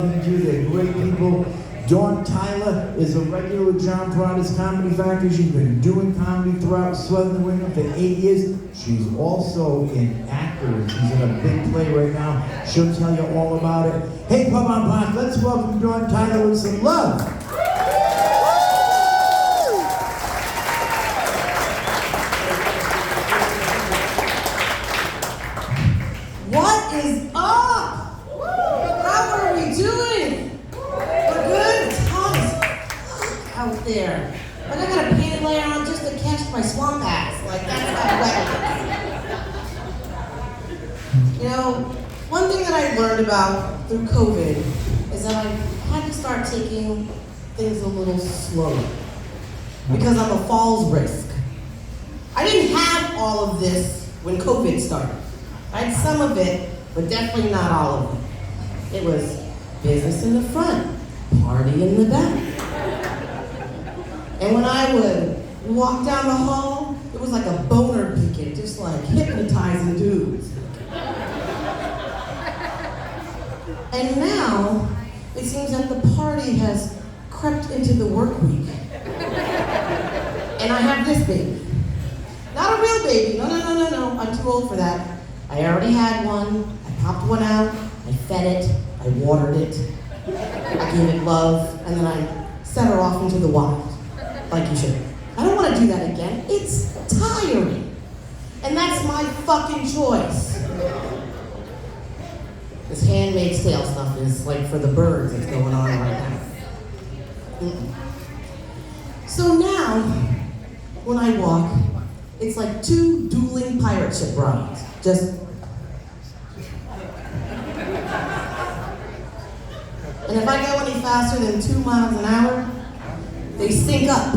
They're great people. Dawn Tyler is a regular with John Prada's Comedy Factory. She's been doing comedy throughout Southern New England for 8 years. She's also an actor, and she's in a big play right now. She'll tell you all about it. Hey, Pub on Park, let's welcome Dawn Tyler with some love. What is up? How are we doing? We're good? It's hot out there. Like I got a panty layer on just to catch my swamp ass. Like that's how wet it is. You know, one thing that I learned about through COVID is that I had to start taking things a little slower because I'm a falls risk. I didn't have all of this when COVID started. I had some of it, but definitely not all of it. It was business in the front, party in the back. And when I would walk down the hall, it was like a boner picket, just like hypnotizing dudes. And now, it seems that the party has crept into the work week. And I have this baby. Not a real baby, no, I'm too old for that. I already had one, I popped one out, I fed it, I watered it, I gave it love, and then I set her off into the wild, like you should. I don't want to do that again, it's tiring. And that's my fucking choice. This Handmaid's Tale stuff is like for the birds that's going on right now. So now, when I walk, it's like two dueling pirate ship rides. Just. And if I go any faster than 2 miles an hour, they sync up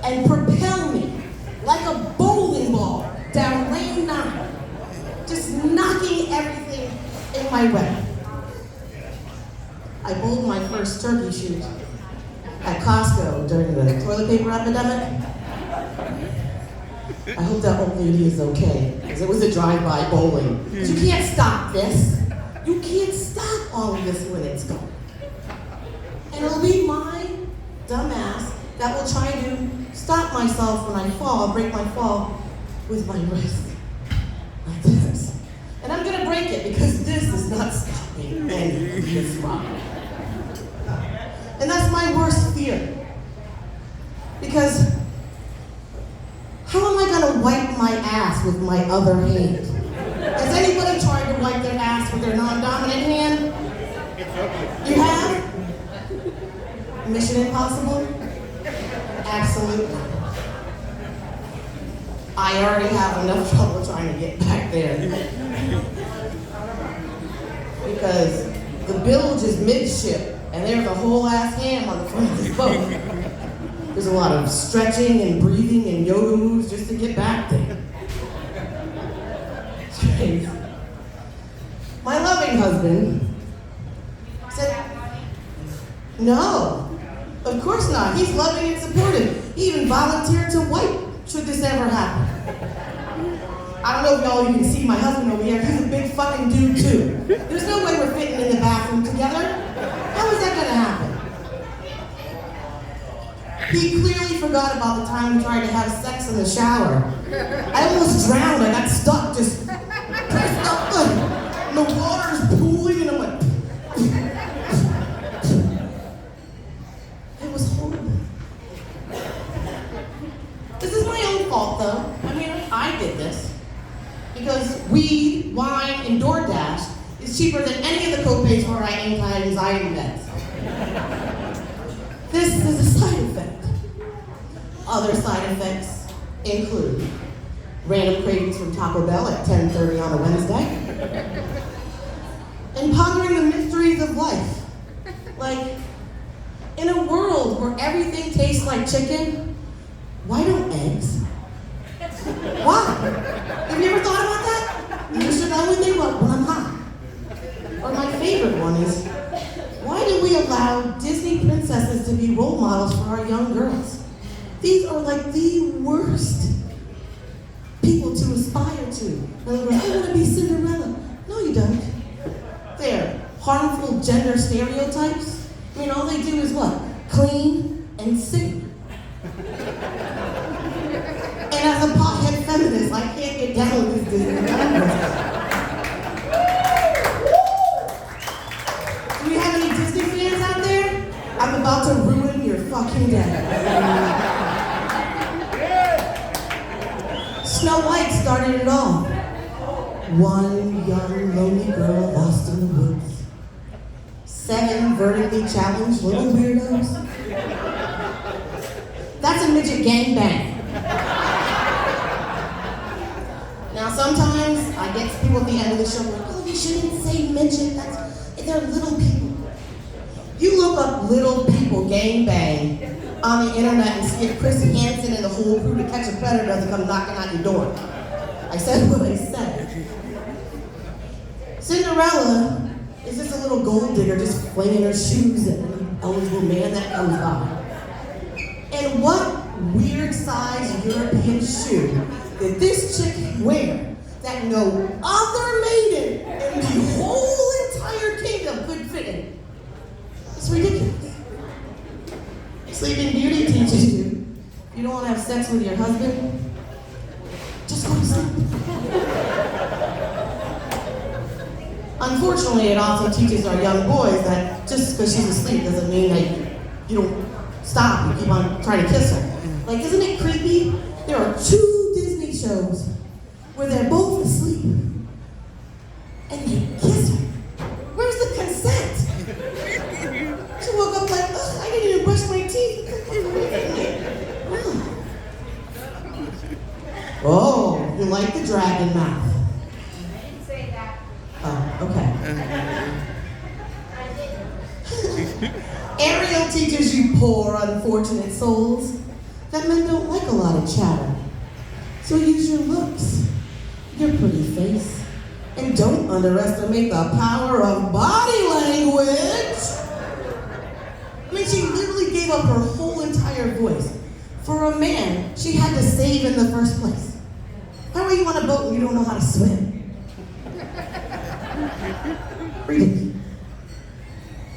and propel me like a bowling ball down lane 9, just knocking everything in my way. I bowled my first turkey shoot at Costco during the toilet paper epidemic. I hope that old lady is okay, because it was a drive-by bowling. But you can't stop this. You can't stop all of this when it's going. And it'll be my dumb ass that will try to stop myself when I fall, break my fall with my wrist. Like this. And I'm gonna break it because this is not stopping any of this ride. And that's my worst fear. Because how am I gonna wipe my ass with my other hand? Has anybody tried to wipe their ass with their non-dominant hand? You have? Mission Impossible? Absolutely. I already have enough trouble trying to get back there. Because the bilge is midship, and there's a whole ass ham on the front of this boat. There's a lot of stretching and breathing and yoga moves just to get back there. It's crazy. My loving husband said, no, of course not. He's loving and supportive. He even volunteered to wipe should this ever happen. I don't know if y'all can see my husband over here. He's a big fucking dude too. There's no way we're fitting in the bathroom together. How is that gonna happen? He clearly forgot about the time we tried to have sex in the shower. I almost drowned. I got stuck just pressed up. And the water's pooling and I'm like, it was horrible. This is my own fault though. I mean, I did this. Because weed, wine, and DoorDash is cheaper than any of the co-pays for our anti-anxiety meds. This is a side effect. Other side effects include random cravings from Taco Bell at 10:30 on a Wednesday, and pondering the mysteries of life. Like, in a world where everything tastes like chicken, why don't eggs? Why? Have you ever thought about that? You should only think about when I'm hot. Or my favorite one is, why do we allow Disney princesses to be role models for our young girls? These are like the worst people to aspire to. In other words, I want to be Cinderella. No, you don't. There, harmful gender stereotypes. I mean, all they do is what? Clean and sing. And as a pothead feminist, I can't get down with this Disney nonsense. Do we have any Disney fans out there? I'm about to ruin your fucking day. Snow White started it all. One young, lonely girl lost in the woods. 7 vertically challenged little weirdos. That's a midget gangbang. Now sometimes I get to people at the end of the show like, oh, you shouldn't say midget, they're little people. You look up little people gangbang on the internet and see if Chris Hansen and the whole crew to Catch a Predator doesn't come knocking on your door. I said what I said. Cinderella is just a little gold digger just flinging her shoes at an eligible man that comes by. And what weird size European shoe did this chick wear that no other maiden in the whole entire kingdom could fit in? It's ridiculous. Sleeping Beauty teaches you, if you don't want to have sex with your husband, just go to sleep. Unfortunately, it also teaches our young boys that just because she's asleep doesn't mean that you don't stop and keep on trying to kiss her. Like, isn't it creepy? There are 2 Disney shows where they're both asleep and they kiss her. Where's the consent? She woke up like, ugh, I didn't even brush my teeth. Oh, you like the dragon mouth. I didn't say that. Oh, okay. Ariel teaches you poor, unfortunate souls that men don't like a lot of chatter. So use your looks, your pretty face, and don't underestimate the power of body language. I mean, she literally gave up her whole entire voice for a man she had to save in the first place. How are you on a boat and you don't know how to swim? Read it.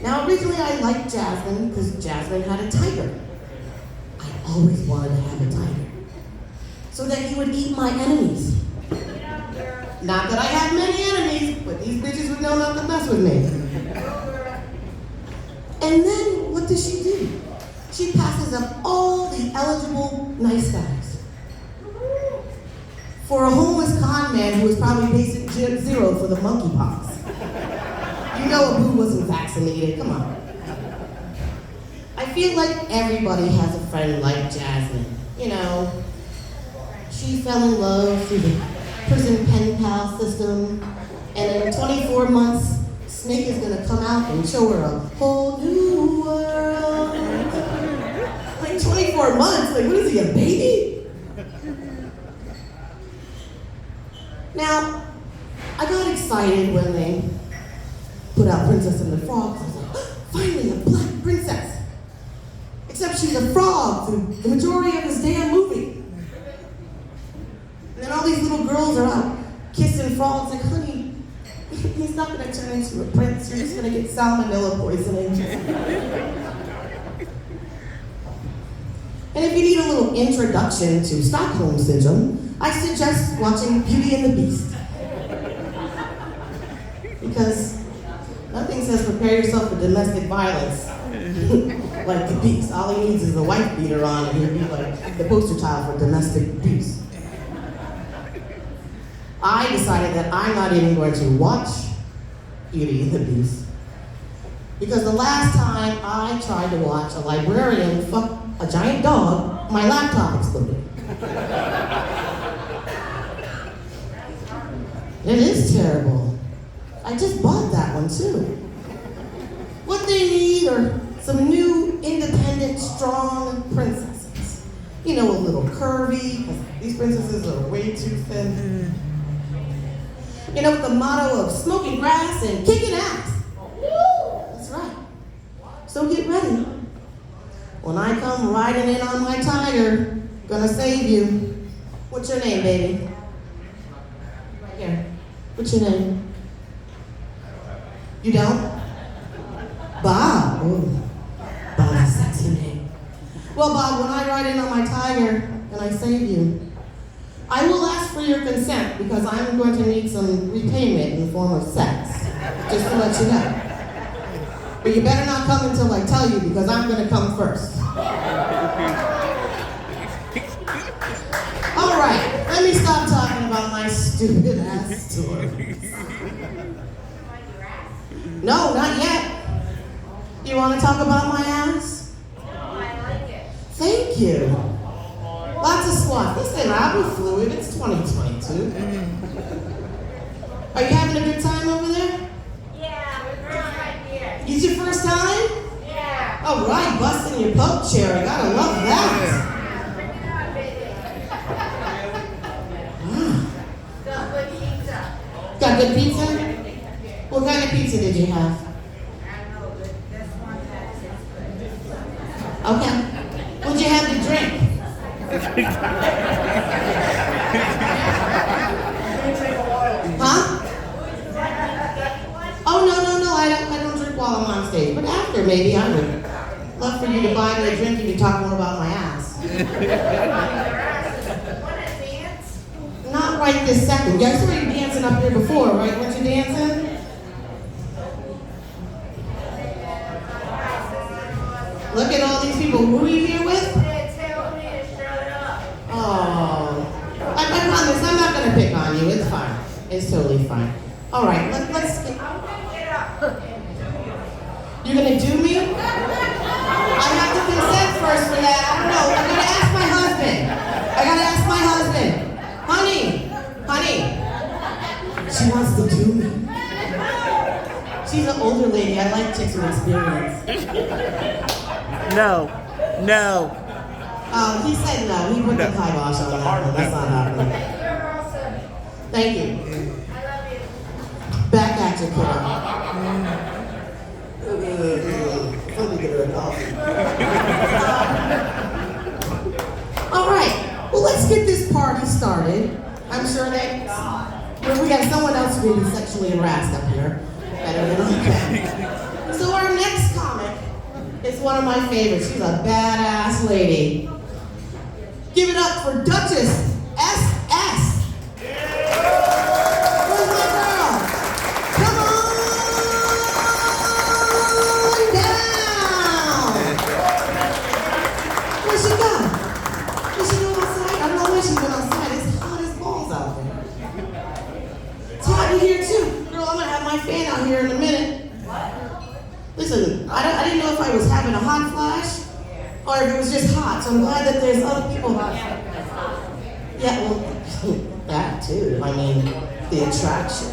Now, originally I liked Jasmine because Jasmine had a tiger. I always wanted to have a tiger so that he would eat my enemies. Not that I have many enemies, but these bitches would know not to mess with me. And then, what does she do? She passes up all the eligible nice guys for a homeless con man who was probably patient 0 for the monkeypox. You know Abu wasn't vaccinated, come on. I feel like everybody has a friend like Jasmine. You know, she fell in love through the prison pen pal system, and in 24 months, Snake is gonna come out and show her a whole new world. Like 24 months, like what is he, a baby? Now, I got excited when they put out Princess and the Frog. I was like, oh, finally a black princess. Except she's a frog through the majority of this damn movie. And then all these little girls are out kissing frogs like, honey, he's not gonna turn into a prince, you're just gonna get salmonella poisoning. And if you need a little introduction to Stockholm Syndrome, I suggest watching Beauty and the Beast. Because nothing says prepare yourself for domestic violence like the Beast. All he needs is a wife beater on and he'll be like the poster child for domestic abuse. I decided that I'm not even going to watch Beauty and the Beast because the last time I tried to watch a librarian fuck a giant dog, my laptop exploded. It is terrible. I just bought that one too. What they need are some new, independent, strong princesses. You know, a little curvy, because these princesses are way too thin. You know, with the motto of smoking grass and kicking ass. That's right. So get ready. When I come riding in on my tiger, gonna save you. What's your name, baby? Right here. What's your name? You don't? Ooh, Bob's a sexy name. Well, Bob, when I ride in on my Tiger and I save you, I will ask for your consent because I'm going to need some repayment in the form of sex. Just to let you know. But you better not come until I tell you because I'm going to come first. All right, let me stop talking about my stupid ass stories. No, not yet. You want to talk about my ass? No, I like it. Thank you. Lots of swat. Listen, I'll be fluid. It's 2022. Are you having a good time over there? Yeah, we're first right here. It's your first time? Yeah. All right, busting your poke chair. I gotta love that. Bring it on, baby. Got good pizza. Got good pizza? What kind of pizza did you have? I know, but this one has good. Okay. What'd you have to drink? Huh? Oh, no, I don't drink while I'm on stage. But after, maybe I would love for you to buy me a drink and you talk more about my ass. Want to dance? Not right this second. You guys saw you dancing up here before, right? Weren't you dancing? Look at all these people. Who are you here with? They tell me to shut up. Oh. I promise, I'm not going to pick on you. It's fine. It's totally fine. All right, let's get... I'm going to get up. You're going to do me? I have to consent first for that. I don't know. I got to ask my husband. Honey. She wants to do me. She's an older lady. I like chicks with experience. No. He said no. He put the kibosh on that one. That's not happening. You're awesome. Thank you. I love you. Back at you, kiddo. Let me get her a coffee. All right. Well, let's get this party started. I'm sure that we got someone else being sexually harassed up here. Better than I can. So our next comic is one of my favorites. She's a badass lady. Give it up for Duchess SS. Where's my girl? Come on down. Where's she go? Is she going outside? I don't know where she's been outside. It's hot as balls out there. It's hot in here too. Girl, I'm gonna have my fan out here in a minute. Listen, I didn't know if I was having a hot flash or if it was just hot, so I'm glad that there's other people. Yeah, well, that too. I mean, the attraction.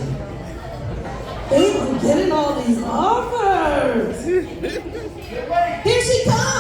Hey, I'm getting all these offers. Here she comes!